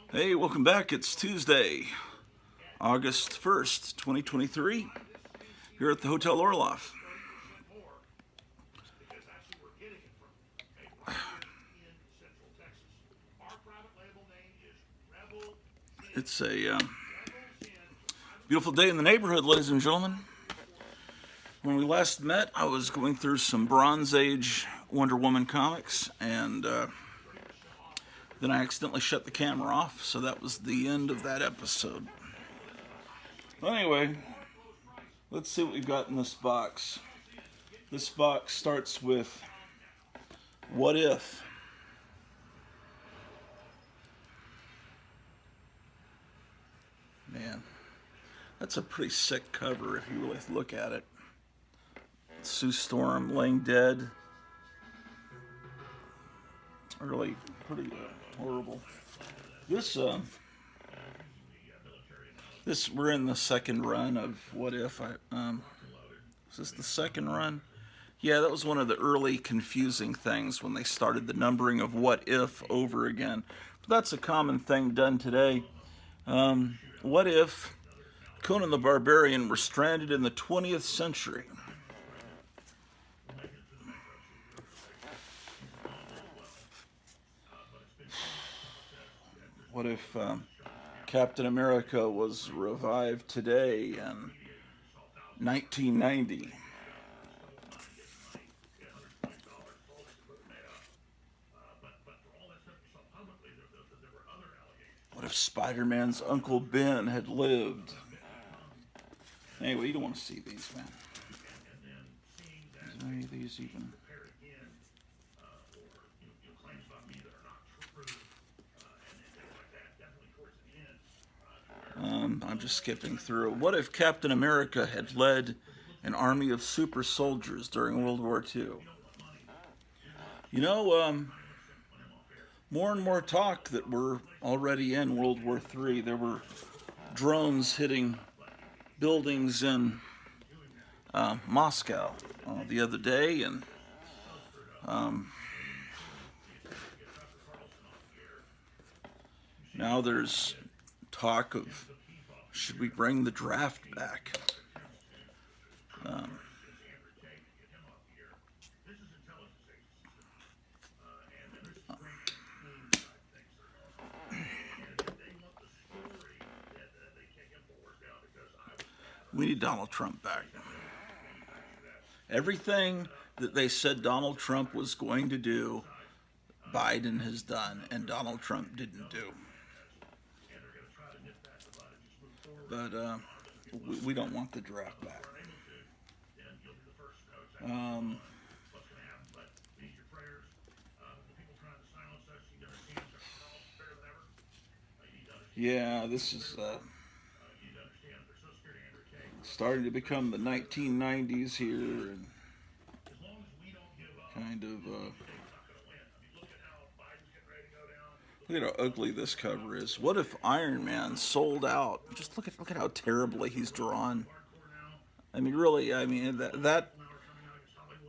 Hey, welcome back. It's Tuesday, August 1st, 2023, here at the Hotel Orloff. It's a beautiful day in the neighborhood, ladies and gentlemen. When we last met, I was going through some Bronze Age Wonder Woman comics, and then I accidentally shut the camera off, so that was the end of that episode. Well, anyway, let's see what we've got in this box. This box starts with What If? Man, that's a pretty sick cover if you really look at it. Sue Storm laying dead. Really pretty horrible. This we're in the second run of What If. Is this the second run? Yeah, that was one of the early confusing things when they started the numbering of What If over again. But that's a common thing done today. What if Conan the Barbarian were stranded in the 20th century? What if Captain America was revived today in 1990? What if Spider-Man's Uncle Ben had lived? Anyway, you don't want to see these, man. Is any of these even? I'm just skipping through. What if Captain America had led an army of super soldiers during World War II? You know, more and more talk that we're already in World War III. There were drones hitting buildings in Moscow the other day, and now there's talk of should we bring the draft back? We need Donald Trump back. Everything that they said Donald Trump was going to do, Biden has done, and Donald Trump didn't do. But we don't want the draft back. Yeah, this is starting to become the 1990s here, and kind of look at how ugly this cover is. What if Iron Man sold out? Just look at how terribly he's drawn. I mean, really, I mean that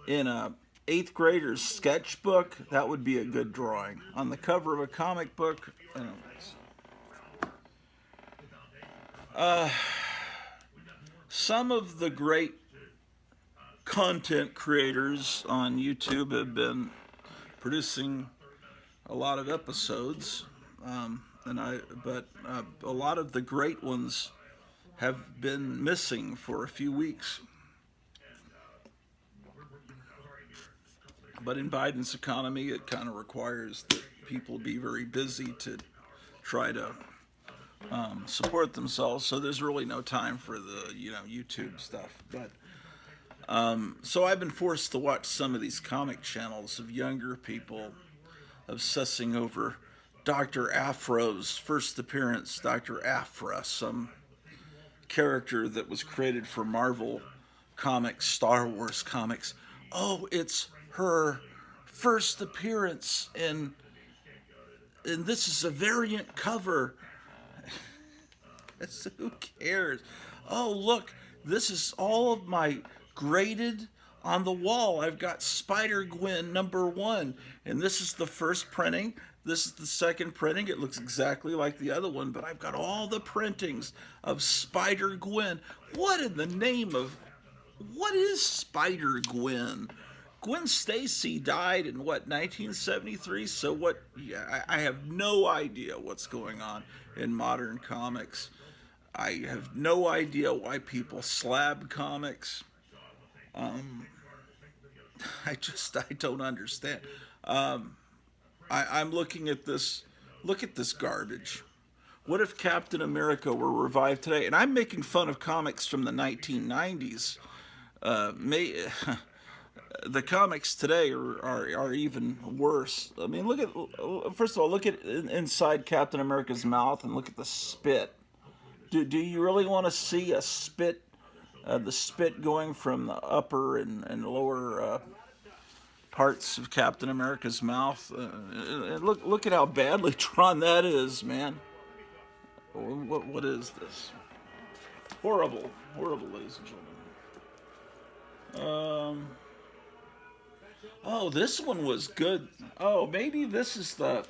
in a eighth grader's sketchbook, that would be a good drawing. On the cover of a comic book, anyways. Some of the great content creators on YouTube have been producing a lot of episodes, but a lot of the great ones have been missing for a few weeks. But in Biden's economy, it kind of requires that people be very busy to try to support themselves. So there's really no time for the YouTube stuff. But so I've been forced to watch some of these comic channels of younger people obsessing over Dr. Afro's first appearance. Dr. Afra, some character that was created for Marvel Comics, Star Wars comics. Oh, it's her first appearance, and this is a variant cover. Who cares? Oh, look, this is all of my graded on the wall. I've got Spider-Gwen #1, and this is the first printing This is the second printing. It looks exactly like the other one, but I've got all the printings of Spider-Gwen. What in the name of... What is Spider-Gwen? Gwen Stacy died in what, 1973? So what? Yeah, I have no idea what's going on in modern comics. I have no idea why people slab comics. I don't understand. I'm looking at this. Look at this garbage. What if Captain America were revived today? And I'm making fun of comics from the 1990s. The comics today are even worse. I mean, look at, first of all, look at inside Captain America's mouth and look at the spit. Do you really want to see a spit, the spit going from the upper and lower parts of Captain America's mouth? And look at how badly drawn that is, man. What is this? Horrible, ladies and gentlemen. Oh, this one was good. Oh, maybe that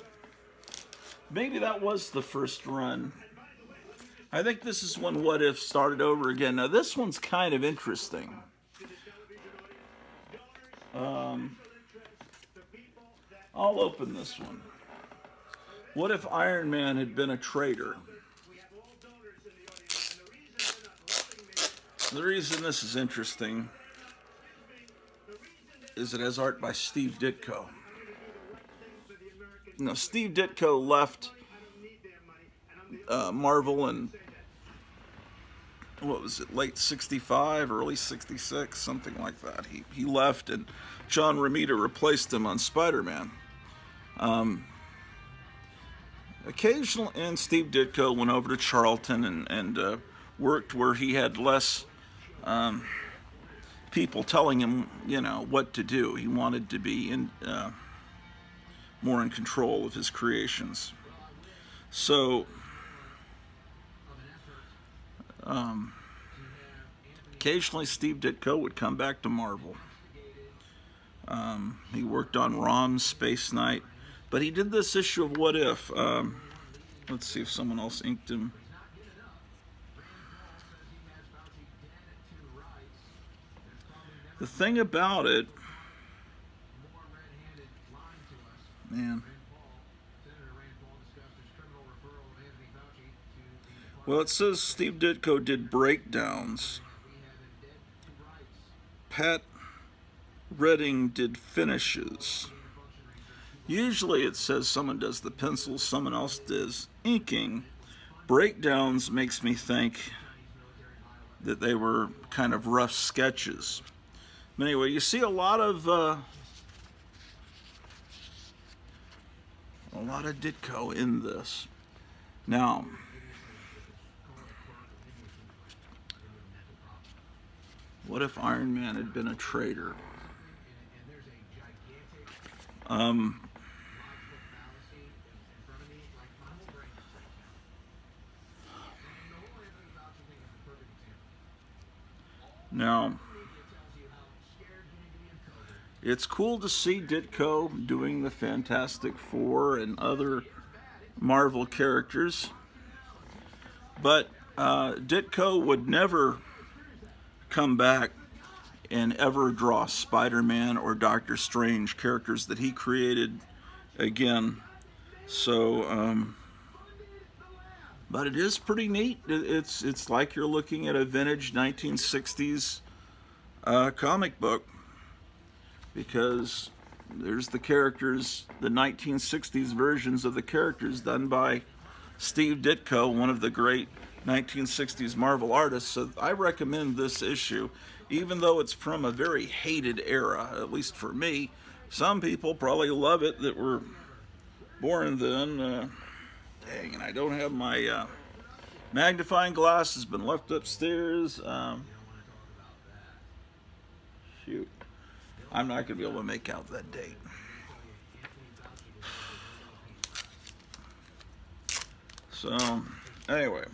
was the first run. I think this is when What If started over again. Now, this one's kind of interesting. I'll open this one. What if Iron Man had been a traitor? The reason this is interesting is it has art by Steve Ditko. Now, Steve Ditko left Marvel in, what was it, late 65, early 66, something like that. He left, and John Romita replaced him on Spider-Man. Occasionally, and Steve Ditko went over to Charlton and worked where he had less people telling him, what to do. He wanted to be more in control of his creations. So, occasionally Steve Ditko would come back to Marvel. He worked on Rom's Space Knight, but he did this issue of What If. Let's see if someone else inked him. The thing about it, man. Well, it says Steve Ditko did breakdowns. Pat Redding did finishes. Usually it says someone does the pencils, someone else does inking. Breakdowns makes me think that they were kind of rough sketches. But anyway, you see a lot of Ditko in this. Now, what if Iron Man had been a traitor? Now, it's cool to see Ditko doing the Fantastic Four and other Marvel characters, but Ditko would never come back and ever draw Spider-Man or Doctor Strange, characters that he created again. So, but it is pretty neat. It's like you're looking at a vintage 1960s comic book, because there's the characters, the 1960s versions of the characters done by Steve Ditko, one of the great 1960s Marvel artists. So I recommend this issue, even though it's from a very hated era, at least for me. Some people probably love it that were born then. Dang, and I don't have my magnifying glass, has been left upstairs. Shoot. I'm not going to be able to make out that date. So, anyway.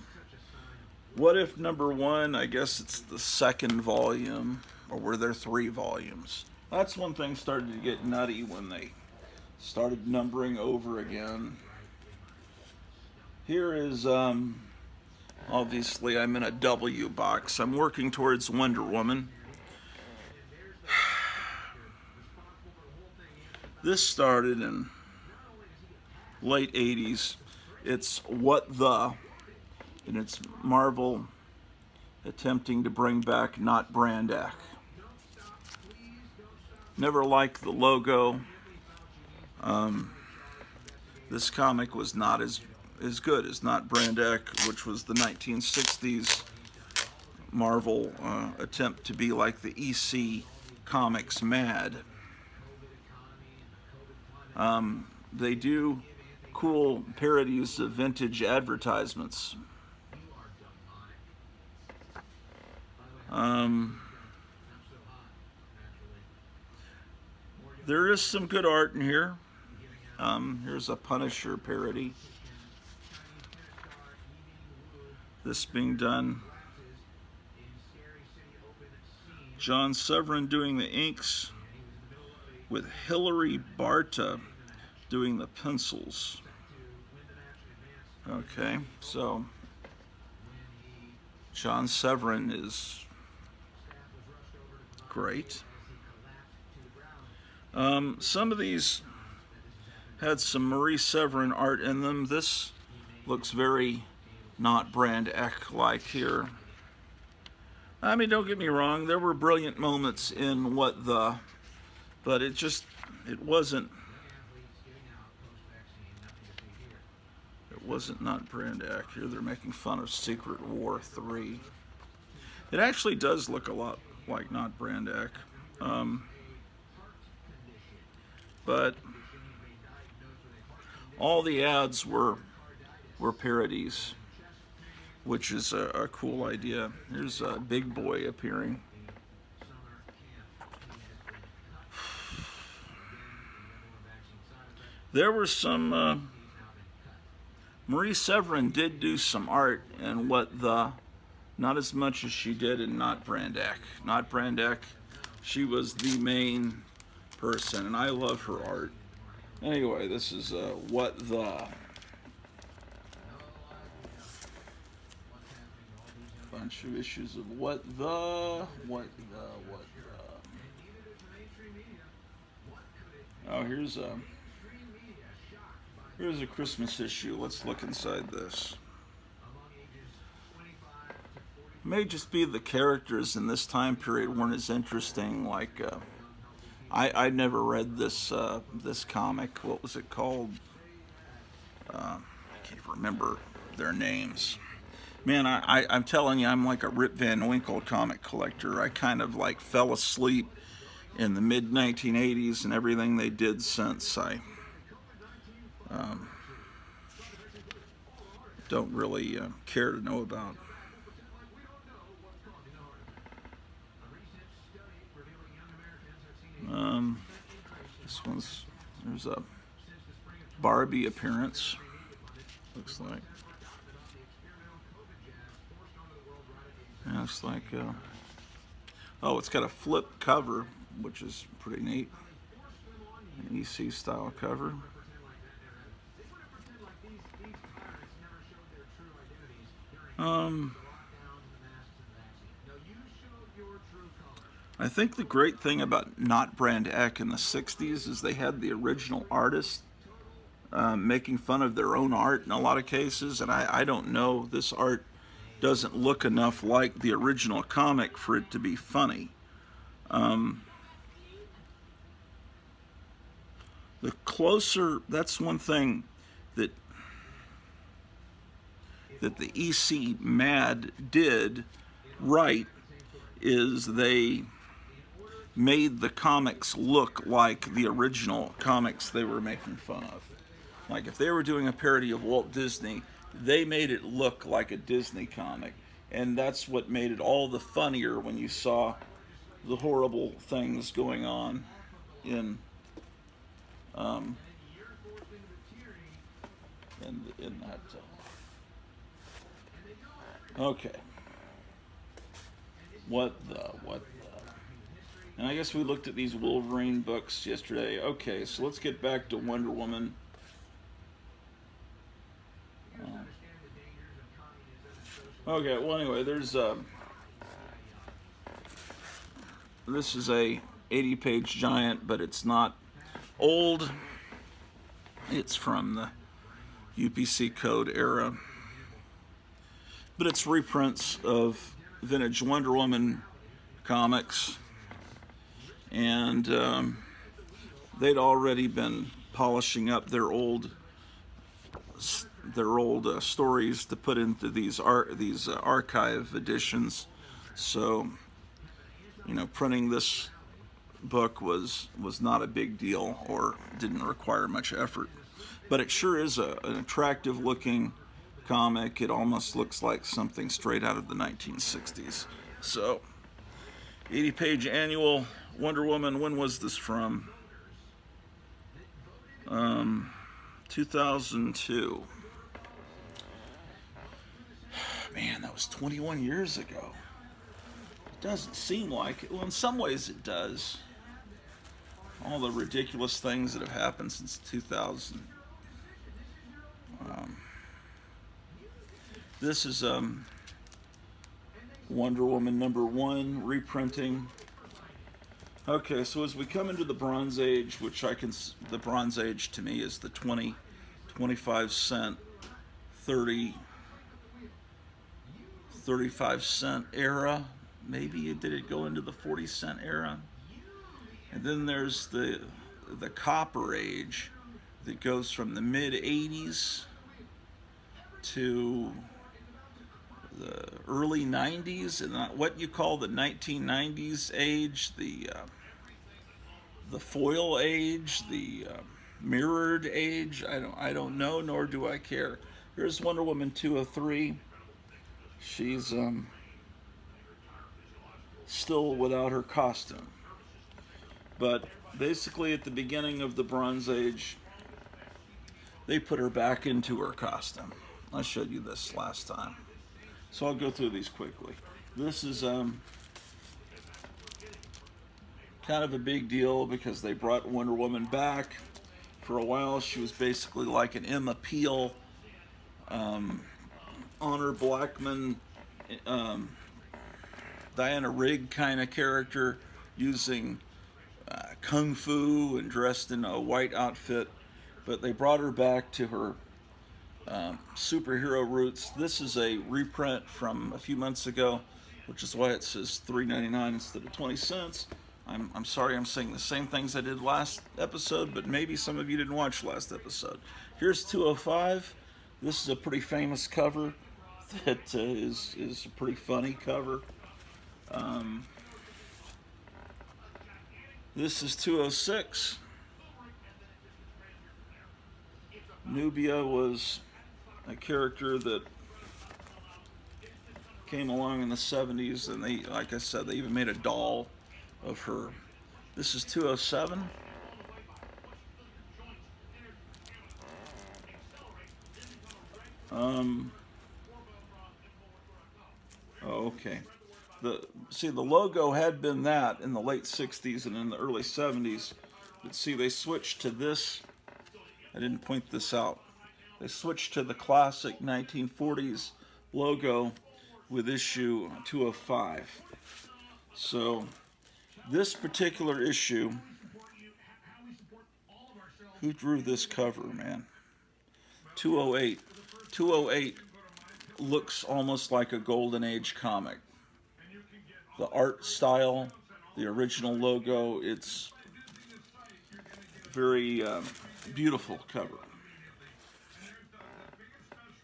What If #1, I guess it's the second volume, or were there 3 volumes? That's when things started to get nutty, when they Started numbering over again. Here is, obviously I'm in a W box. I'm working towards Wonder Woman. This started in late 80s. It's What the, and it's Marvel attempting to bring back Not Brand Ech. Never liked the logo. This comic was not as good as Not Brand Ech, which was the 1960s Marvel attempt to be like the EC Comics Mad. They do cool parodies of vintage advertisements. There is some good art in here. Here's a Punisher parody. This being done. John Severin doing the inks with Hilary Barta doing the pencils. Okay, so John Severin is great. Some of these had some Marie Severin art in them. This looks very Not Brand Ech-like here. I mean, don't get me wrong, there were brilliant moments in What the, but it wasn't Not Brand Ech. Here they're making fun of Secret War 3. It actually does look a lot like Not Brand Ech. But all the ads were parodies, which is a cool idea. Here's a Big Boy appearing. There were some, Marie Severin did do some art in What the, not as much as she did in Not Brand Ech. Not Brand Ech, she was the main person, and I love her art. Anyway, this is What the. Bunch of issues of What the. Oh, here's a Christmas issue. Let's look inside this. It may just be the characters in this time period weren't as interesting. Like, I never read this comic. What was it called? I can't remember their names. Man, I'm telling you, I'm like a Rip Van Winkle comic collector. I kind of like fell asleep in the mid 1980s, and everything they did since I don't really care to know about. There's a Barbie appearance, looks like. Yeah, it's like, oh, it's got a flip cover, which is pretty neat. An EC style cover. I think the great thing about Not Brand Ech in the 60s is they had the original artist making fun of their own art in a lot of cases, and I don't know, this art doesn't look enough like the original comic for it to be funny. The closer, that's one thing that the EC Mad did right, is they made the comics look like the original comics they were making fun of. Like if they were doing a parody of Walt Disney, they made it look like a Disney comic. And that's what made it all the funnier when you saw the horrible things going on in that. Okay. What the? And I guess we looked at these Wolverine books yesterday. Okay, so let's get back to Wonder Woman. Okay, well anyway, there's this is a 80-page giant, but it's not old. It's from the UPC code era. But it's reprints of vintage Wonder Woman comics. And they'd already been polishing up their old stories to put into these archive editions. So, you know, printing this book was not a big deal or didn't require much effort. But it sure is an attractive looking comic. It almost looks like something straight out of the 1960s. So, 80-page annual Wonder Woman. When was this from? 2002. Man, that was 21 years ago. It doesn't seem like it. Well, in some ways it does. All the ridiculous things that have happened since 2000. This is Wonder Woman #1 reprinting. Okay, so as we come into the Bronze Age, which the Bronze Age to me is the 20, 25 cent, 30, 35 cent era. Maybe did it go into the 40 cent era? And then there's the Copper Age that goes from the mid 80s to the early 90s, and what you call the 1990s age, the foil age, the mirrored age. I don't know, nor do I care. Here's Wonder Woman 203. She's still without her costume, but basically at the beginning of the Bronze Age, they put her back into her costume. I showed you this last time, so I'll go through these quickly. This is kind of a big deal because they brought Wonder Woman back. For a while, she was basically like an Emma Peel, Honor Blackman, Diana Rigg kind of character, using kung fu and dressed in a white outfit. But they brought her back to her superhero roots. This is a reprint from a few months ago, which is why it says $3.99 instead of 20 cents. I'm sorry I'm saying the same things I did last episode, but maybe some of you didn't watch last episode. Here's 205. This is a pretty famous cover that is a pretty funny cover. This is 206. Nubia was a character that came along in the 70s, and they, like I said, they even made a doll of her. This is 207. Okay. The logo had been that in the late 60s and in the early 70s. But see, they switched to this. I didn't point this out. They switched to the classic 1940s logo with issue 205. So this particular issue, who drew this cover, man? 208. 208 looks almost like a Golden Age comic. The art style, the original logo, it's very beautiful cover.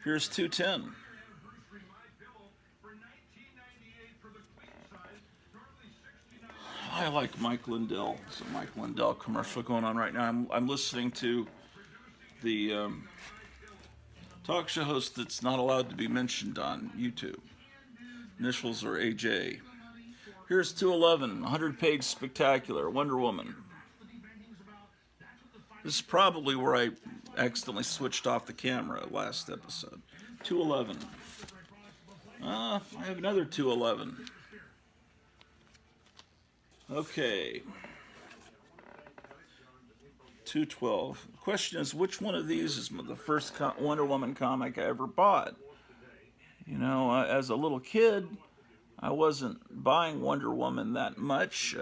Here's 210. I like Mike Lindell. There's a Mike Lindell commercial going on right now. I'm listening to the talk show host that's not allowed to be mentioned on YouTube. Initials are AJ. Here's 211, 100-page spectacular, Wonder Woman. This is probably where I accidentally switched off the camera last episode. 211. I have another 211. Okay. 212. The question is, which one of these is the first Wonder Woman comic I ever bought? You know, as a little kid, I wasn't buying Wonder Woman that much.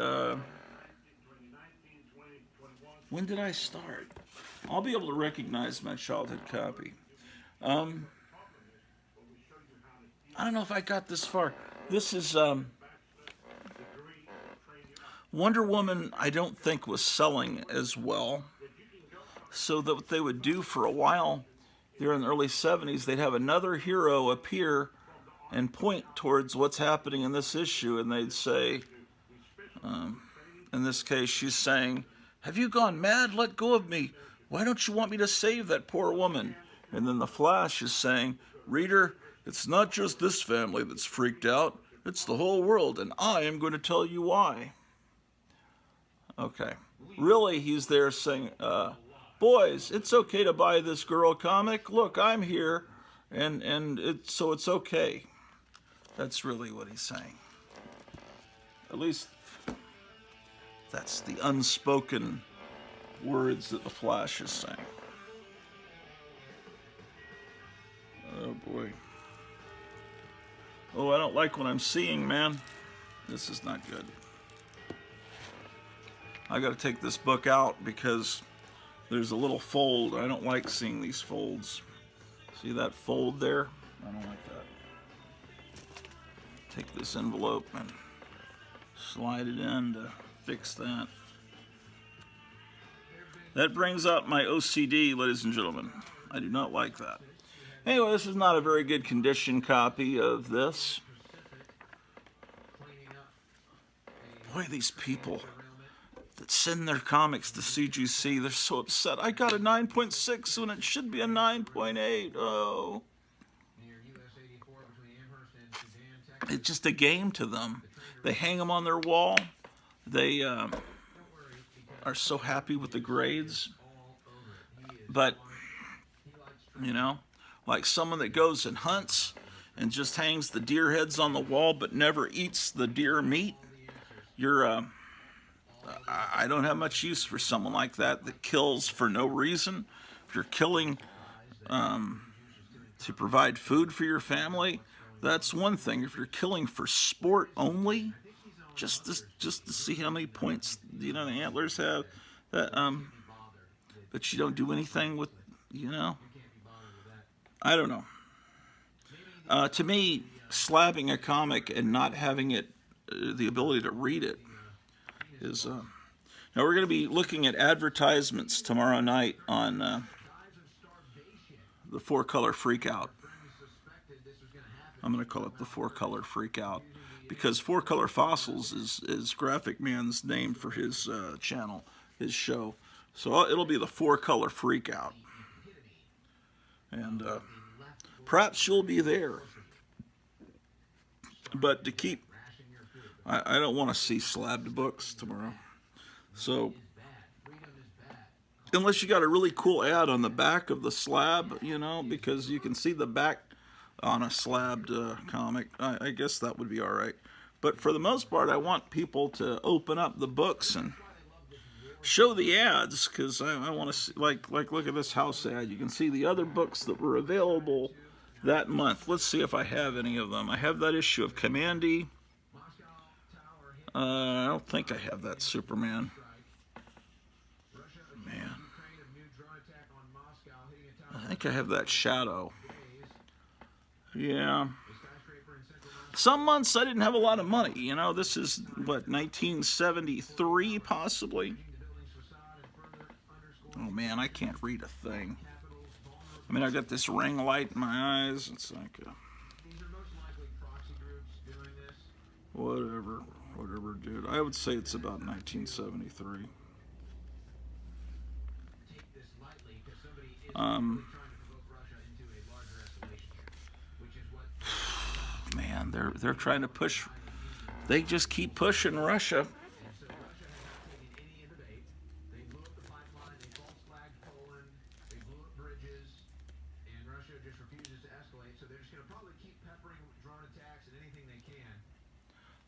When did I start? I'll be able to recognize my childhood copy. Um, I don't know if I got this far. This is Wonder Woman, I don't think was selling as well. So that what they would do for a while there in the early 70s, they'd have another hero appear and point towards what's happening in this issue, and they'd say, in this case, she's saying, "Have you gone mad? Let go of me. Why don't you want me to save that poor woman?" And then the Flash is saying, "Reader, it's not just this family that's freaked out. It's the whole world, and I am going to tell you why." Okay. Really, he's there saying, boys, it's okay to buy this girl comic. Look, I'm here, and so it's okay. That's really what he's saying. At least that's the unspoken words that the Flash is saying. Oh boy. Oh, I don't like what I'm seeing, man. This is not good. I got to take this book out because there's a little fold. I don't like seeing these folds. See that fold there? I don't like that. Take this envelope and slide it in to fix that. That brings up my OCD, ladies and gentlemen. I do not like that. Anyway, this is not a very good condition copy of this. Boy, these people that send their comics to CGC, they're so upset. I got a 9.6 when it should be a 9.8. Oh. It's just a game to them. They hang them on their wall. They are so happy with the grades. But, you know, like someone that goes and hunts and just hangs the deer heads on the wall but never eats the deer meat, I don't have much use for someone like that kills for no reason. If you're killing to provide food for your family, that's one thing. If you're killing for sport only, just to see how many points the antlers have, that but you don't do anything with, I don't know. To me, slabbing a comic and not having it the ability to read it is. Now we're going to be looking at advertisements tomorrow night on the 4-color freakout. I'm going to call it the 4-color freakout because 4-color fossils is Graphic Man's name for his channel, his show. So it'll be the 4-color freakout, and perhaps you'll be there. But to keep, I don't want to see slabbed books tomorrow. So, unless you got a really cool ad on the back of the slab, because you can see the back on a slabbed comic, I guess that would be all right. But for the most part, I want people to open up the books and show the ads, because I want to see, like look at this house ad. You can see the other books that were available that month. Let's see if I have any of them. I have that issue of Commandy. I don't think I have that Superman. Man. I think I have that Shadow. Yeah. Some months I didn't have a lot of money. This is, what, 1973 possibly? Oh man, I can't read a thing. I mean, I got this ring light in my eyes. It's like, whatever, dude. I would say it's about 1973. Man, they're trying to push. They just keep pushing Russia.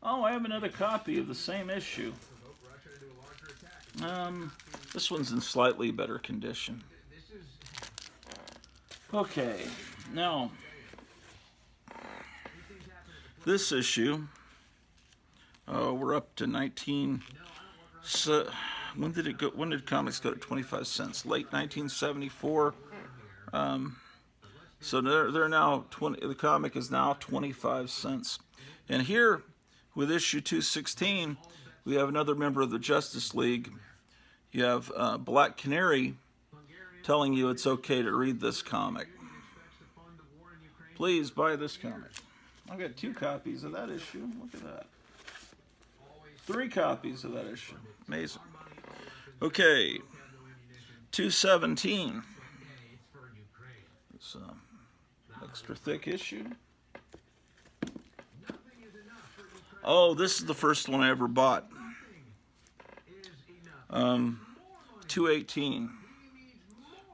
Oh, I have another copy of the same issue. This one's in slightly better condition. Okay, now this issue, we're up to 19. So, when did it go? When did comics go to 25 cents? Late 1974. So they're now 20. The comic is now 25 cents. And here, with issue 216, we have another member of the Justice League. You have Black Canary telling you it's okay to read this comic. Please buy this comic. I've got 2 copies of that issue. Look at that. 3 copies of that issue. Amazing. Okay, 217. It's an extra thick issue. Oh, this is the first one I ever bought. 218.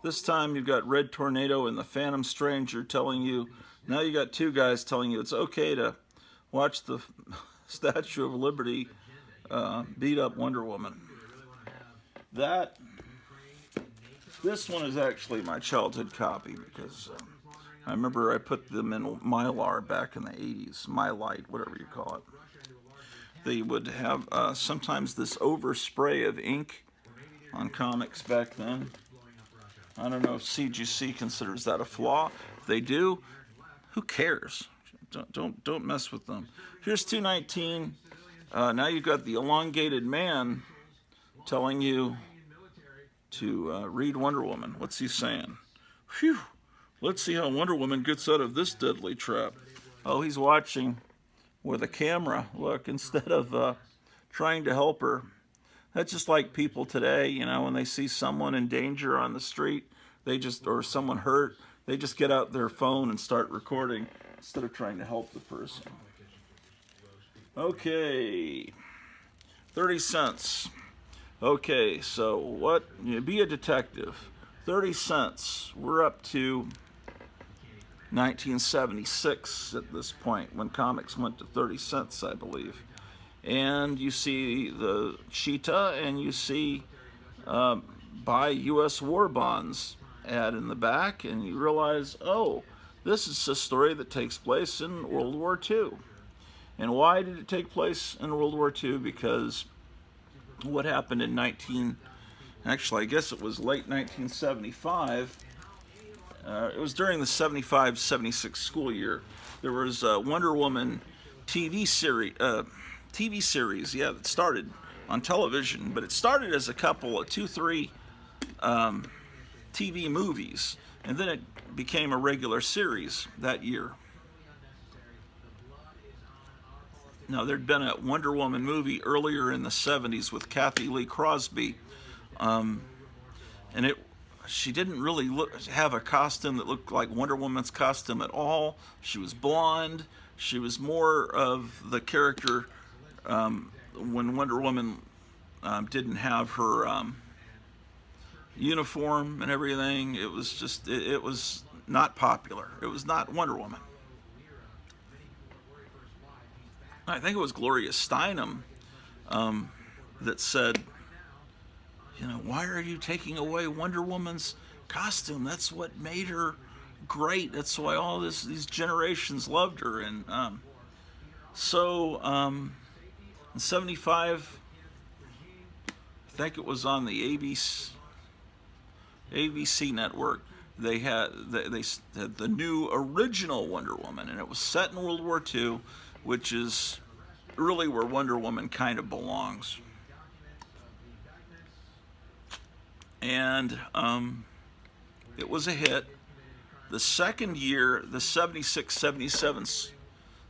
This time you've got Red Tornado and the Phantom Stranger telling you, now you got 2 guys telling you it's okay to watch the Statue of Liberty beat up Wonder Woman. This one is actually my childhood copy because I remember I put them in Mylar back in the 80s, Mylite, whatever you call it. They would have sometimes this overspray of ink on comics back then. I don't know if CGC considers that a flaw. If they do, who cares? Don't mess with them. Here's 219. Now you've got the elongated man telling you to read Wonder Woman. What's he saying? Phew. Let's see how Wonder Woman gets out of this deadly trap. Oh, he's watching with a camera. Look, instead of trying to help her. That's just like people today, you know, when they see someone in danger on the street, or someone hurt, they just get out their phone and start recording instead of trying to help the person. Okay, 30 cents. Okay, so what? Be a detective. 30 cents. We're up to 1976 at this point, when comics went to 30 cents, I believe. And you see the cheetah, and you see buy U.S. war bonds ad in the back, and you realize, oh, this is a story that takes place in World War II. And why did it take place in World War II? Because what happened in actually I guess it was late 1975, it was during the 75-76 school year. There was a Wonder Woman TV series, yeah, that started on television, but it started as a couple of 2-3 TV movies, and then it became a regular series that year. Now, there'd been a Wonder Woman movie earlier in the 70s with Kathy Lee Crosby, and she didn't really have a costume that looked like Wonder Woman's costume at all. She was blonde. She was more of the character when Wonder Woman didn't have her uniform and everything. It was just, it was not popular. It was not Wonder Woman. I think it was Gloria Steinem that said, you know, why are you taking away Wonder Woman's costume? That's what made her great. That's why all these generations loved her. And so in 75, I think it was on the ABC network, they had the new original Wonder Woman, and it was set in World War II, which is really where Wonder Woman kind of belongs. And it was a hit. The second year, the 76-77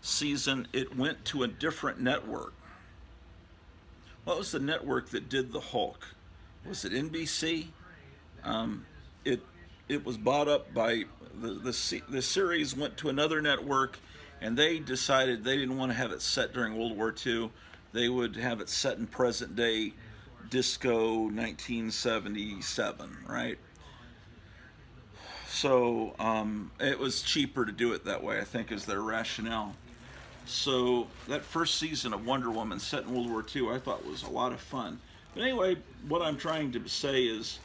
season, it went to a different network. What was the network that did the Hulk? Was it NBC? It was bought up by the series went to another network, and they decided they didn't want to have it set during World War II. They would have it set in present day disco 1977, right? So it was cheaper to do it that way, I think, is their rationale. So that first season of Wonder Woman set in World War II, I thought was a lot of fun. But anyway, what I'm trying to say is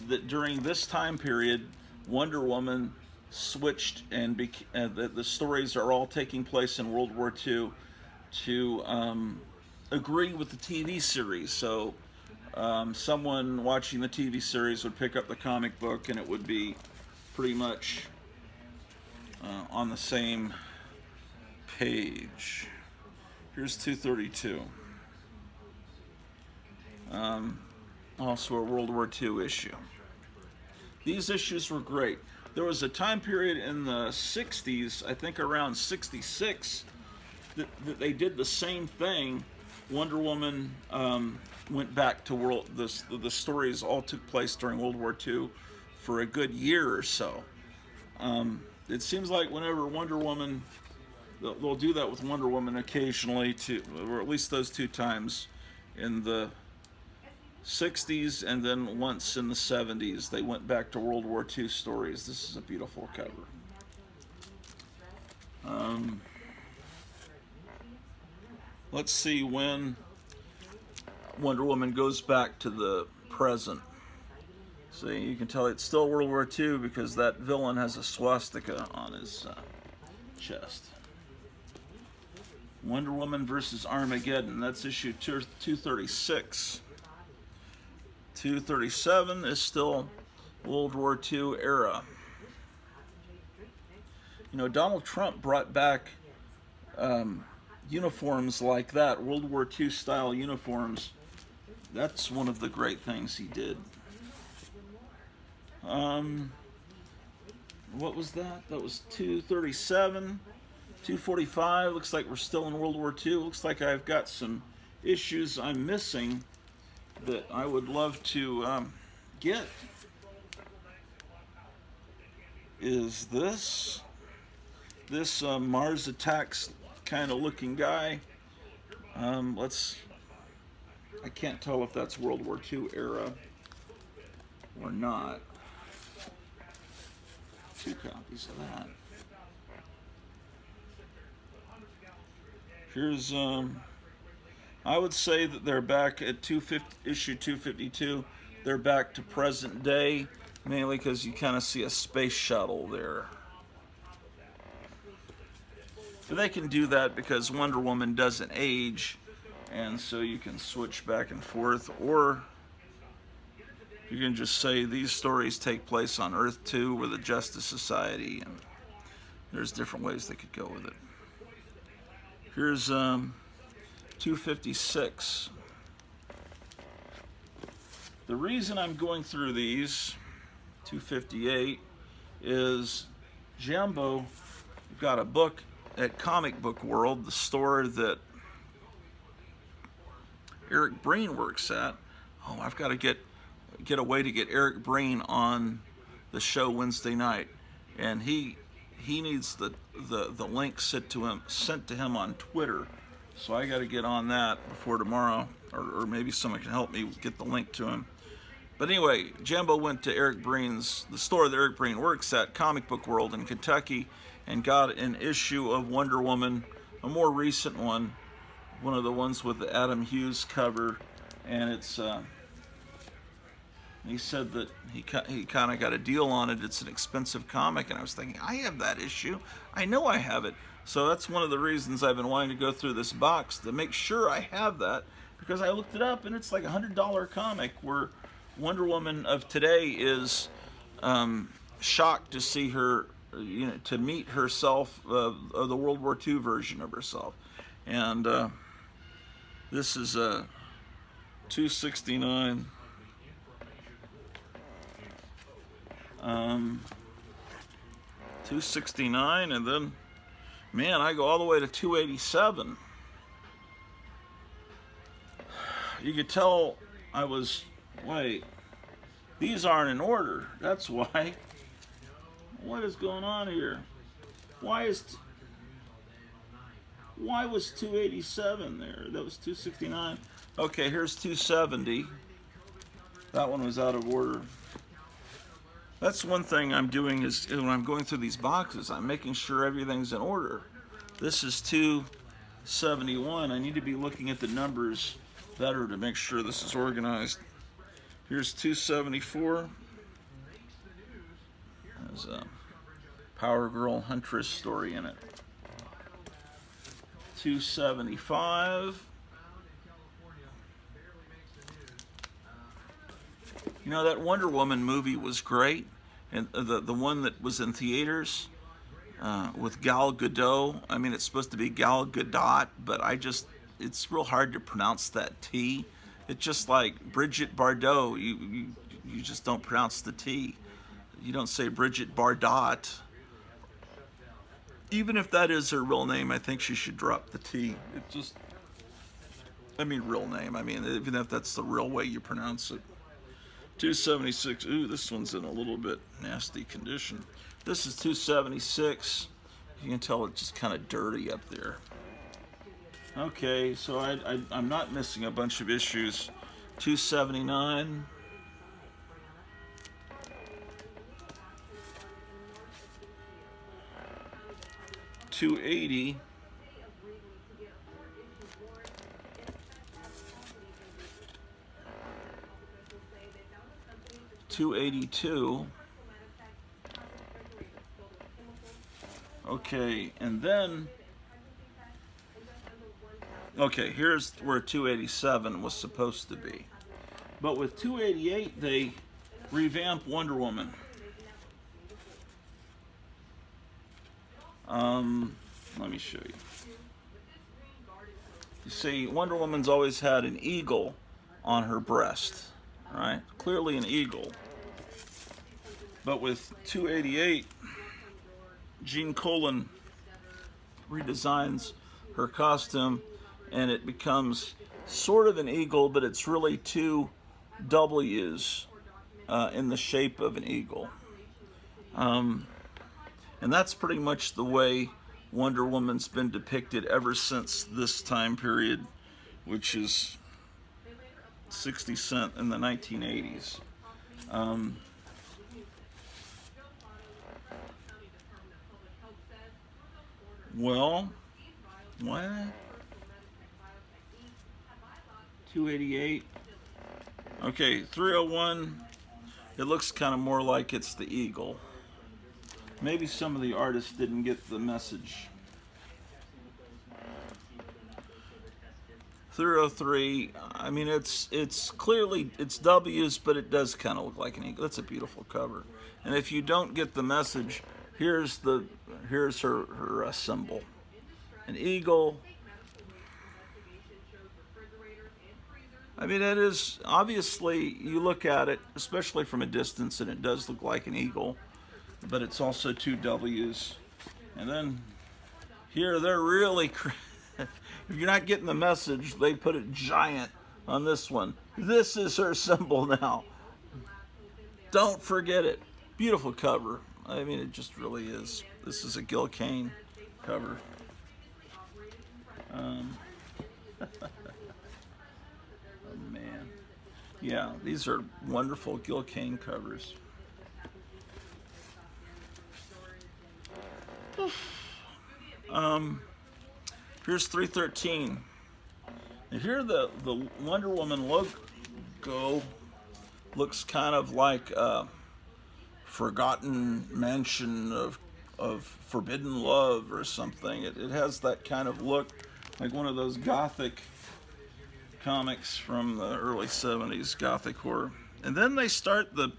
that during this time period, Wonder Woman switched, and the stories are all taking place in World War II to agree with the TV series. So someone watching the TV series would pick up the comic book, and it would be pretty much on the same page. Here's 232. Also a World War II issue. These issues were great. There was a time period in the 60s, I think around 66, that they did the same thing. Wonder Woman went back to the stories all took place during World War II for a good year or so. It seems like whenever Wonder Woman, they'll do that with Wonder Woman occasionally, or at least those two times in the 60s, and then once in the 70s they went back to World War II stories. This is a beautiful cover. Let's see when Wonder Woman goes back to the present. See, you can tell it's still World War II because that villain has a swastika on his chest. Wonder Woman versus Armageddon. That's issue 236. 237 is still World War II era. You know, Donald Trump brought back uniforms like that, World War II style uniforms. That's one of the great things he did. What was that? That was 237. 245. Looks like we're still in World War II. Looks like I've got some issues I'm missing that I would love to get. Is this Mars Attacks kind of looking guy? I can't tell if that's World War II era or not. Two copies of that. Here's I would say that they're back at issue 252. They're back to present day, mainly because you kind of see a space shuttle there. But they can do that because Wonder Woman doesn't age, and so you can switch back and forth, or you can just say these stories take place on Earth 2 with the Justice Society, and there's different ways they could go with it. Here's 256. The reason I'm going through these, 258, is Jumbo got a book at Comic Book World, the store that Eric Breen works at. Oh, I've got to get a way to get Eric Breen on the show Wednesday night, and he needs the link sent to him on Twitter. So I got to get on that before tomorrow, or maybe someone can help me get the link to him. But anyway, Jumbo went to the store that Eric Breen works at, Comic Book World in Kentucky, and got an issue of Wonder Woman, a more recent one of the ones with the Adam Hughes cover, and it's he said that he kind of got a deal on it. It's an expensive comic, and I was thinking, I have that issue. I know I have it. So that's one of the reasons I've been wanting to go through this box, to make sure I have that, because I looked it up, and it's like a $100 comic, where Wonder Woman of today is shocked to see her, to meet herself, the World War II version of herself. And this is a 269. 269, and then, man, I go all the way to 287. You could tell I was, wait, these aren't in order. That's why. What is going on here? Why was 287 there? That was 269. Okay, here's 270. That one was out of order. That's one thing I'm doing, is when I'm going through these boxes, I'm making sure everything's in order. This is 71. I need to be looking at the numbers better to make sure this is organized. Here's 274. There's a Power Girl Huntress story in it. 275. You know, that Wonder Woman movie was great, and the one that was in theaters with Gal Gadot. I mean, it's supposed to be Gal Gadot, but it's real hard to pronounce that T. It's just like Bridget Bardot. You just don't pronounce the T. You don't say Bridget Bardot. Even if that is her real name, I think she should drop the T. Real name. I mean, even if that's the real way you pronounce it. 276. Ooh, this one's in a little bit nasty condition. This is 276. You can tell it's just kind of dirty up there. Okay, so I'm not missing a bunch of issues. 279. $280. $282. Okay, and then here's where 287 was supposed to be. But with 288, they revamp Wonder Woman. Let me show you. You see, Wonder Woman's always had an eagle on her breast, right? Clearly an eagle. But with 288, Gene Colan redesigns her costume, and it becomes sort of an eagle, but it's really two W's in the shape of an eagle. And that's pretty much the way Wonder Woman's been depicted ever since this time period, which is 60 Cent in the 1980s. Well, what? 288. Okay, 301. It looks kind of more like it's the eagle. Maybe some of the artists didn't get the message. 303. I mean, it's clearly W's, but it does kind of look like an eagle. That's a beautiful cover. And if you don't get the message, here's her symbol, an eagle. I mean, it is obviously, you look at it, especially from a distance, and it does look like an eagle, but it's also two W's. And then here they're really if you're not getting the message, they put it giant on this one. This is her symbol now. Don't forget it. Beautiful cover. I mean, it just really is. This is a Gil Kane cover. Oh, man. Yeah, these are wonderful Gil Kane covers. Here's 313. And here the Wonder Woman logo looks kind of like a forgotten mansion of forbidden love or something. It has that kind of look, like one of those gothic comics from the early 70s, gothic horror. And then they start the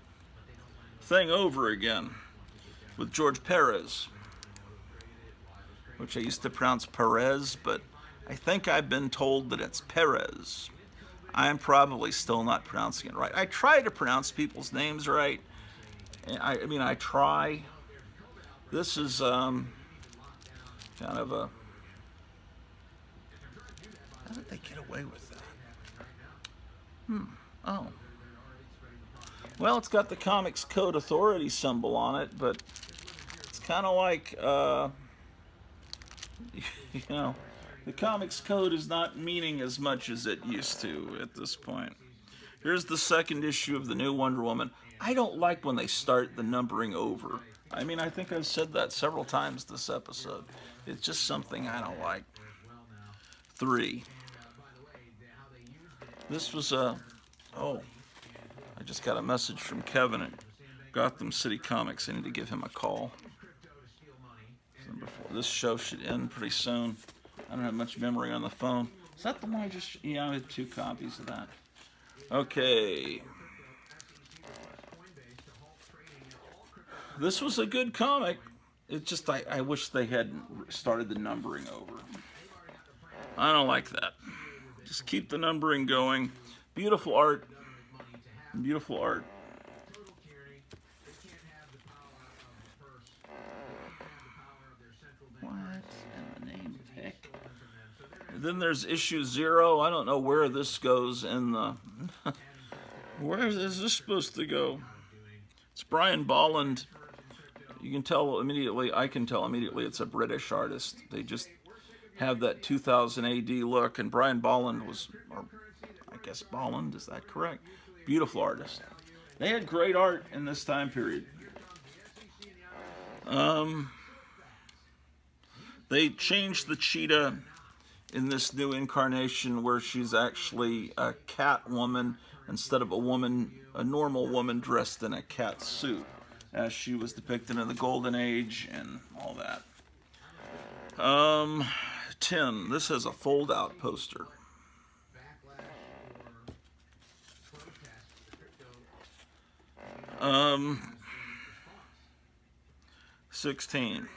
thing over again with George Perez, which I used to pronounce Perez, but I think I've been told that it's Perez. I'm probably still not pronouncing it right. I try to pronounce people's names right. I mean, I try. This is kind of a... How did they get away with that? Oh. Well, it's got the Comics Code Authority symbol on it, but it's kind of like... you know, the Comics Code is not meaning as much as it used to at this point. Here's the second issue of the new Wonder Woman. I don't like when they start the numbering over. I mean, I think I've said that several times this episode. It's just something I don't like. 3. This was a, oh, I just got a message from Kevin at Gotham City Comics. I need to give him a call. This show should end pretty soon. I don't have much memory on the phone. Is that the one I just... Yeah, I have 2 copies of that. Okay. This was a good comic. It just, I wish they hadn't started the numbering over. I don't like that. Just keep the numbering going. Beautiful art. Beautiful art. What in the name heck? And then there's issue 0. I don't know where this goes in the... Where is this supposed to go? It's Brian Bolland. You can tell immediately, I can tell immediately it's a British artist. They just have that 2000 AD look, and Brian Bolland was, or I guess Bolland, is that correct? Beautiful artist. They had great art in this time period. They changed the cheetah in this new incarnation where she's actually a cat woman instead of a woman, a normal woman dressed in a cat suit, as she was depicted in the Golden Age and all that. 10. This has a fold-out poster. 16.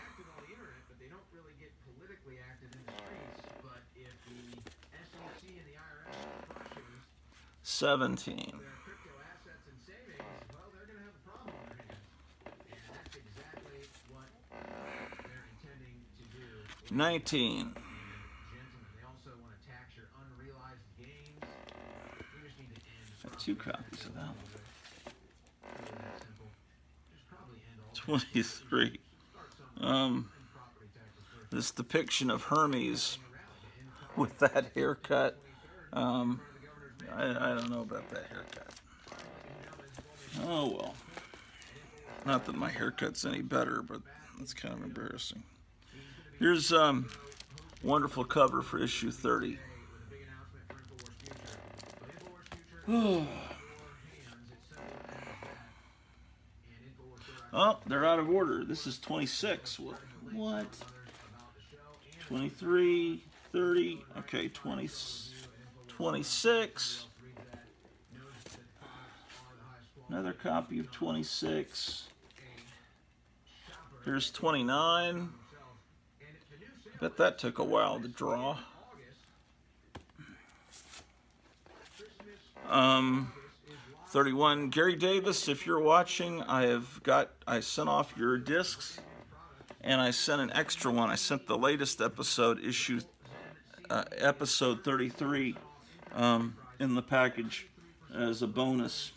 17. 19. I have 2 copies of that one. 23. This depiction of Hermes with that haircut. I don't know about that haircut. Oh well. Not that my haircut's any better, but it's kind of embarrassing. Here's wonderful cover for issue 30. Oh, they're out of order. This is 26. What? 23, 30. Okay, 20, 26. Another copy of 26. Here's 29. Bet that took a while to draw. 31. Gary Davis, if you're watching, I sent off your discs, and I sent an extra one. I sent the latest episode, episode 33, in the package as a bonus.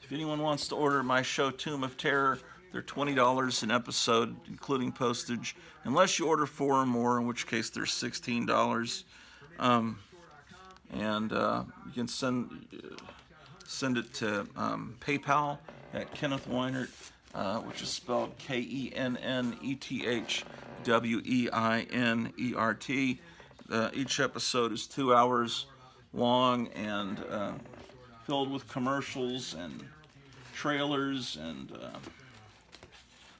If anyone wants to order my show, Tomb of Terror, they're $20 an episode, including postage, unless you order 4 or more, in which case they're $16. And you can send it to PayPal at Kenneth Weinert, which is spelled KENNETHWEINERT. Each episode is 2 hours long and filled with commercials and trailers and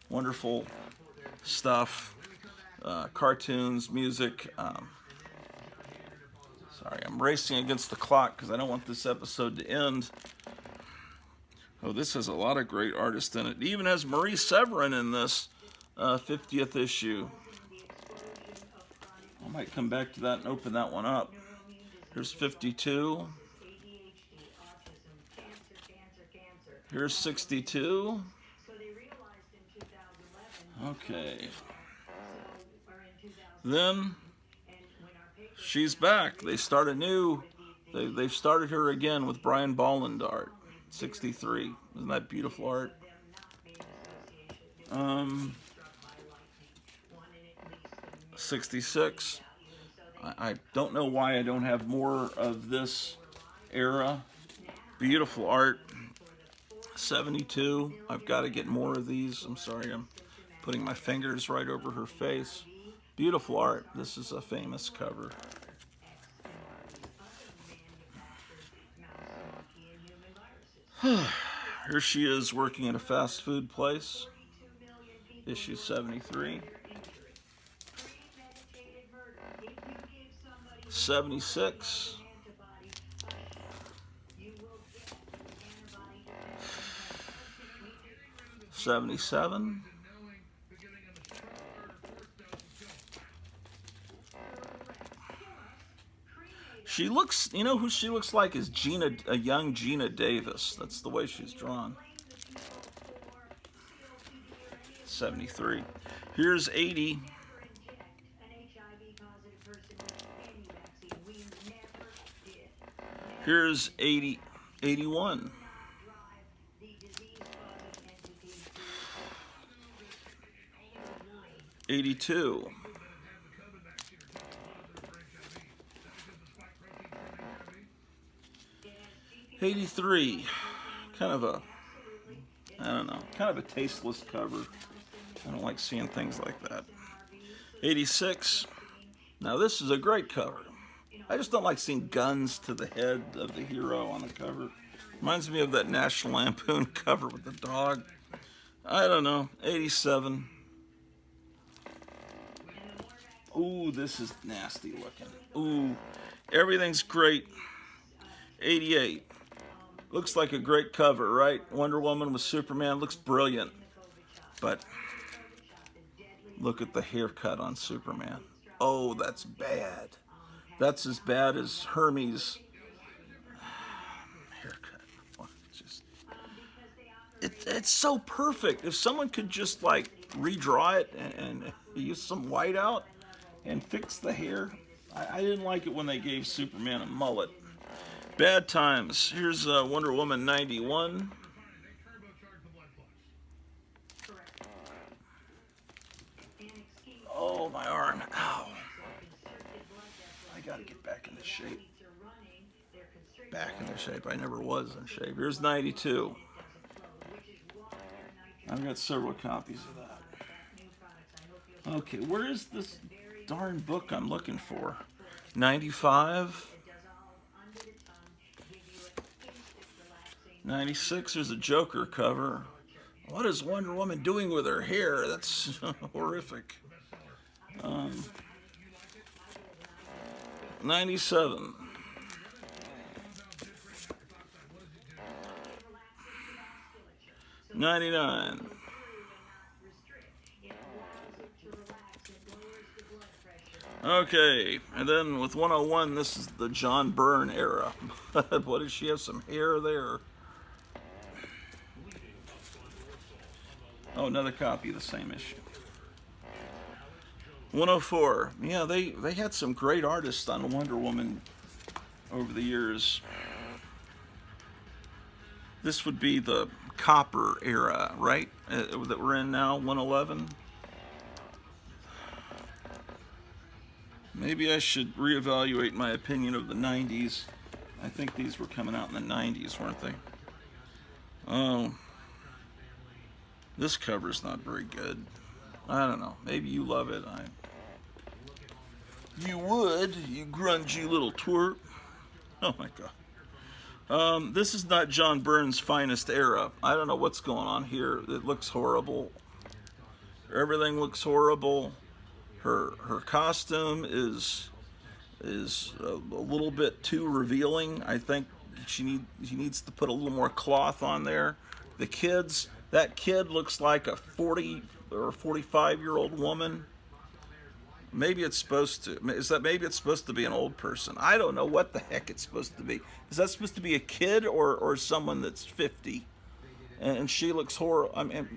wonderful stuff, cartoons, music. Sorry, I'm racing against the clock because I don't want this episode to end. Oh, this has a lot of great artists in it. It even has Marie Severin in this 50th issue. I might come back to that and open that one up. Here's 52. Here's 62. Okay. Then she's back. They start anew. They've started her again with Brian Bolland art. 63. Isn't that beautiful art? 66. I don't know why I don't have more of this era. Beautiful art. 72. I've got to get more of these. I'm sorry, I'm putting my fingers right over her face. Beautiful art. This is a famous cover. Here she is working at a fast food place. Issue 73. 76. 77. She looks, you know who she looks like is a young Gina Davis. That's the way she's drawn. 73. Here's 80. Here's 80, 81. 82. 83. Kind of a, I don't know, kind of a tasteless cover. I don't like seeing things like that. 86. Now this is a great cover. I just don't like seeing guns to the head of the hero on the cover. Reminds me of that National Lampoon cover with the dog. I don't know. 87. Ooh, this is nasty looking. Ooh, everything's great. 88. Looks like a great cover, right? Wonder Woman with Superman looks brilliant. But look at the haircut on Superman. Oh, that's bad. That's as bad as Hermes' haircut. It's so perfect. If someone could just like redraw it and use some whiteout and fix the hair. I didn't like it when they gave Superman a mullet. Bad times. Here's Wonder Woman 91. Oh, my arm. Ow. I gotta get back into shape. Back into shape. I never was in shape. Here's 92. I've got several copies of that. Okay, where is this darn book I'm looking for? 95. 96, there's a Joker cover. What is Wonder Woman doing with her hair? That's horrific. 97. 99. Okay, and then with 101, this is the John Byrne era. What does she have? Some hair there. Oh, another copy of the same issue. 104. Yeah, they had some great artists on Wonder Woman over the years. This would be the copper era, right? That we're in now, 111. Maybe I should reevaluate my opinion of the 90s. I think these were coming out in the 90s, weren't they? Oh. This cover's not very good. I don't know. Maybe you love it. You would, you grungy little twerp. Oh my God. This is not John Byrne's finest era. I don't know what's going on here. It looks horrible. Everything looks horrible. Her costume is a little bit too revealing. I think she needs to put a little more cloth on there. The kids, that kid looks like a 40 or 45-year-old woman. Maybe it's supposed to. Maybe it's supposed to be an old person. I don't know what the heck it's supposed to be. Is that supposed to be a kid or someone that's 50? And she looks horrible. I mean,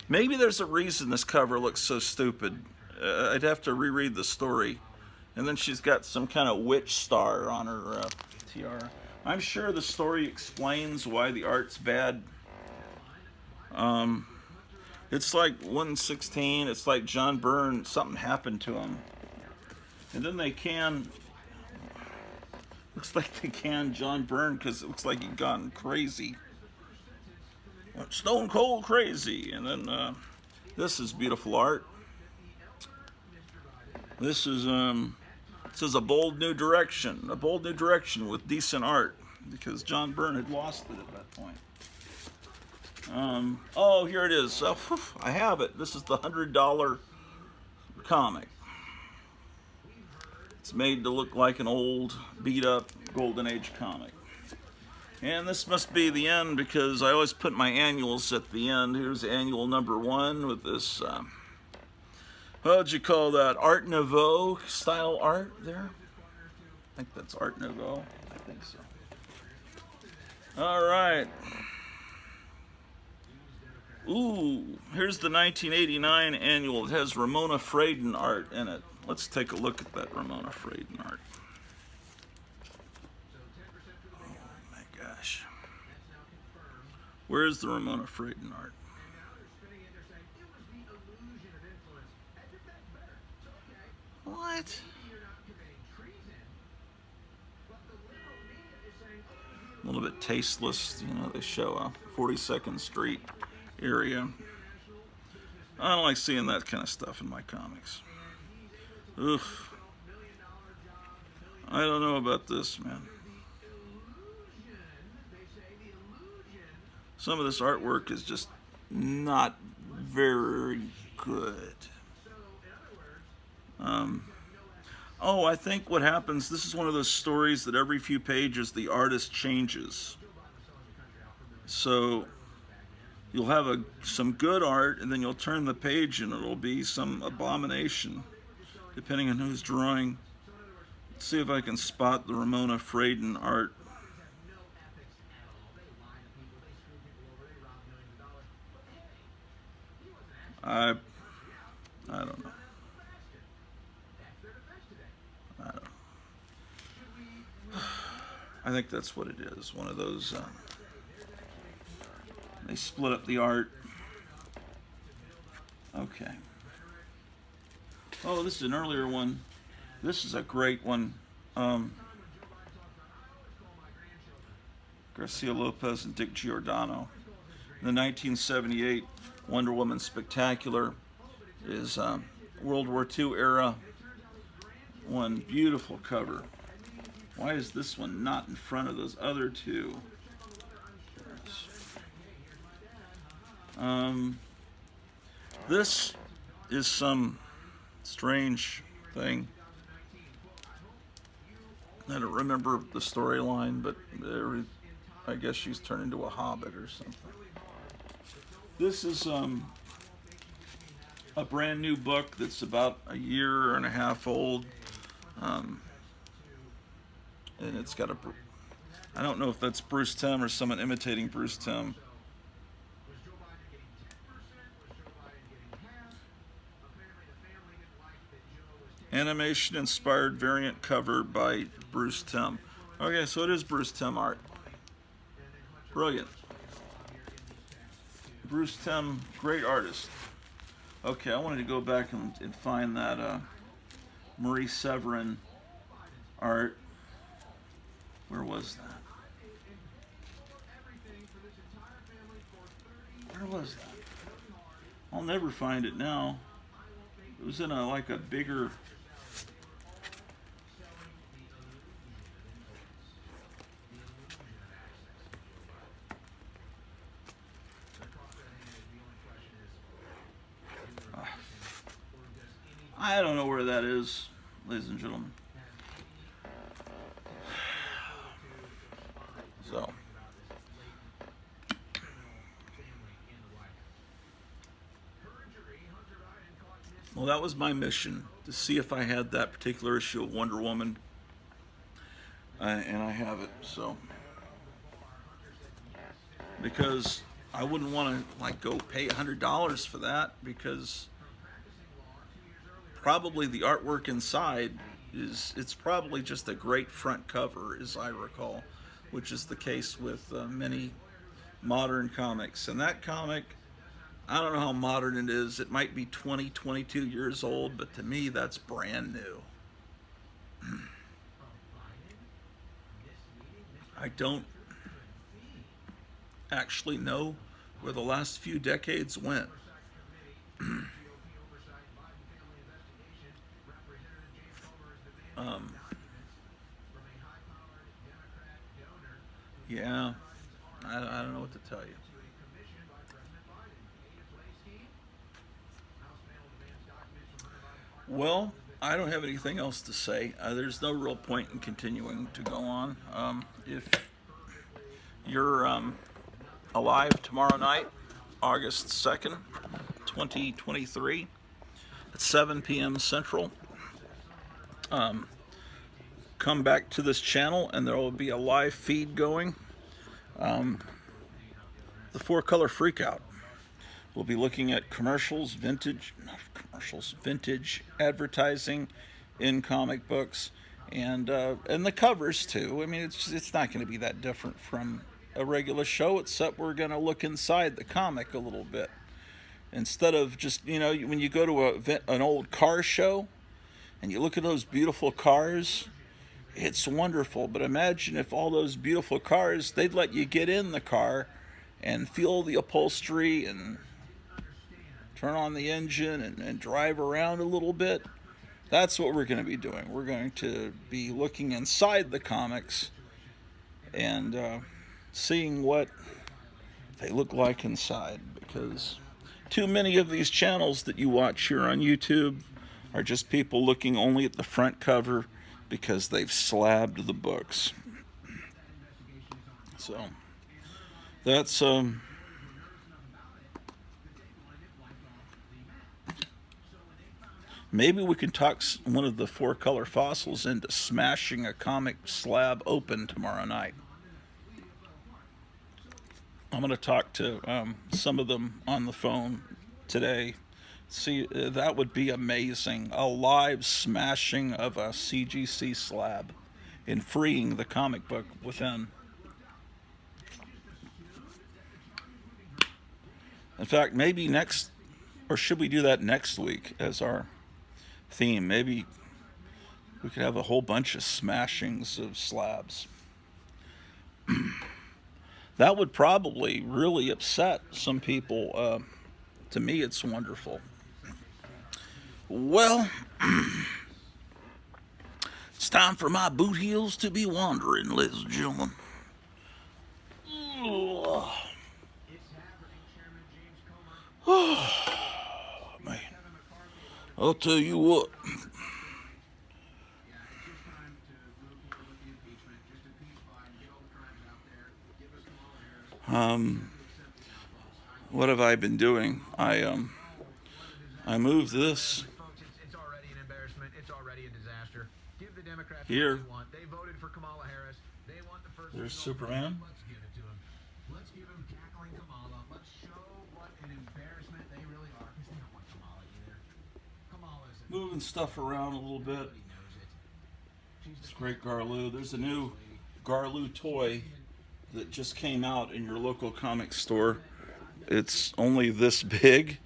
maybe there's a reason this cover looks so stupid. I'd have to reread the story. And then she's got some kind of witch star on her tiara. I'm sure the story explains why the art's bad. It's like 116. It's like John Byrne, something happened to him. And then they looks like they canned John Byrne because it looks like he'd gone crazy. Stone cold crazy. And then this is beautiful art. This is it says a bold new direction with decent art, because John Byrne had lost it at that point. Oh, here it is. Oh, I have it. This is the $100 comic. It's made to look like an old, beat-up Golden Age comic. And this must be the end, because I always put my annuals at the end. Here's annual number 1 with this, what would you call that? Art Nouveau style art there? I think that's Art Nouveau. I think so. All right. Ooh, here's the 1989 annual. It has Ramona Fradon art in it. Let's take a look at that Ramona Fradon art. Oh my gosh. Where's the Ramona Fradon art? What? A little bit tasteless, you know, they show a 42nd Street area. I don't like seeing that kind of stuff in my comics. Ugh. I don't know about this, man. Some of this artwork is just not very good. Oh, I think what happens, this is one of those stories that every few pages the artist changes. So you'll have some good art, and then you'll turn the page and it'll be some abomination, depending on who's drawing. Let's see if I can spot the Ramona Fradon art. I don't know. I don't know. I think that's what it is. One of those. They split up the art. Okay. Oh, this is an earlier one. This is a great one. Garcia Lopez and Dick Giordano. The 1978 Wonder Woman Spectacular is World War II era. One beautiful cover. Why is this one not in front of those other two? This is some strange thing. I don't remember the storyline, but I guess she's turned into a hobbit or something. This is a brand new book that's about a year and a half old. And it's got I don't know if that's Bruce Timm or someone imitating Bruce Timm. Animation-inspired variant cover by Bruce Timm. Okay, so it is Bruce Timm art. Brilliant. Bruce Timm, great artist. Okay, I wanted to go back and find that Marie Severin art. Where was that? Where was that? I'll never find it now. It was in like a bigger. I don't know where that is, ladies and gentlemen. So. Well, that was my mission, to see if I had that particular issue of Wonder Woman. And I have it, so. Because I wouldn't want to go pay $100 for that, because probably the artwork inside it's probably just a great front cover, as I recall, which is the case with many modern comics. And that comic, I don't know how modern it is. It might be 20, 22 years old, but to me, that's brand new. I don't actually know where the last few decades went. Yeah, I don't know what to tell you. Well, I don't have anything else to say. There's no real point in continuing to go on. If you're alive tomorrow night, August 2nd, 2023, at 7 p.m. Central, come back to this channel and there will be a live feed going. The Four Color Freakout. We'll be looking at vintage advertising in comic books, and the covers too. I mean, it's not going to be that different from a regular show, except we're going to look inside the comic a little bit instead of just, when you go to an old car show and you look at those beautiful cars. It's wonderful, but imagine if all those beautiful cars, they'd let you get in the car and feel the upholstery and turn on the engine and drive around a little bit. That's what we're going to be doing. We're going to be looking inside the comics and seeing what they look like inside, because too many of these channels that you watch here on YouTube are just people looking only at the front cover because they've slabbed the books. So that's maybe we can talk one of the Four Color Fossils into smashing a comic slab open tomorrow night. I'm going to talk to some of them on the phone today. See, that would be amazing. A live smashing of a CGC slab and freeing the comic book within. In fact, maybe next, or should we do that next week as our theme? Maybe we could have a whole bunch of smashings of slabs. That would probably really upset some people. To me, it's wonderful. Well, it's time for my boot heels to be wandering, ladies and gentlemen. Oh, man. I'll tell you what. What have I been doing? I moved this It's already an embarrassment. It's already a disaster. Give the Democrats here. what they want. They voted for Kamala Harris. They want the first. There's Superman. Let's give it to them. Let's give them cackling Kamala. Let's show what an embarrassment they really are. Because they don't want Kamala either. Kamala's Moving stuff around a little bit. Nobody knows it. It's great Garloo. There's a new Garloo toy that just came out in your local comic store. It's only this big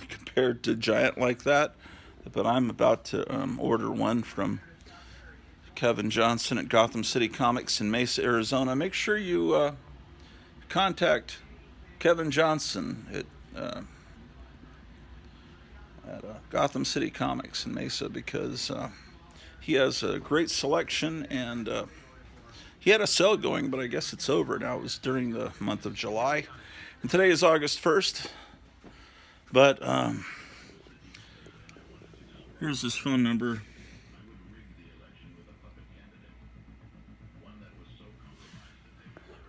compared to giant like that, but I'm about to order one from Kevin Johnson at Gotham City Comics in Mesa, Arizona. Make sure you contact Kevin Johnson at Gotham City Comics in Mesa, because he has a great selection, and he had a sale going, but I guess it's over now. It was during the month of July. And today is August 1st. But here's his phone number.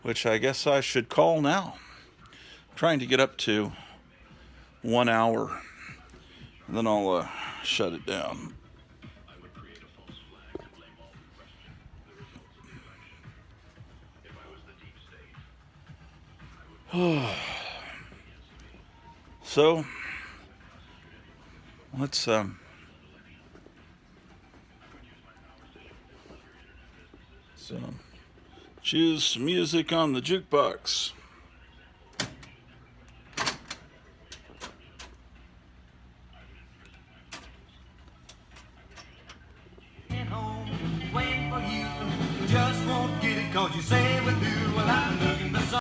Which I guess I should call now. I'm trying to get up to 1 hour. And then I'll shut it down. So let's choose some music on the jukebox. Home, waiting for you. Just won't get it 'cause you say we do. Well, I love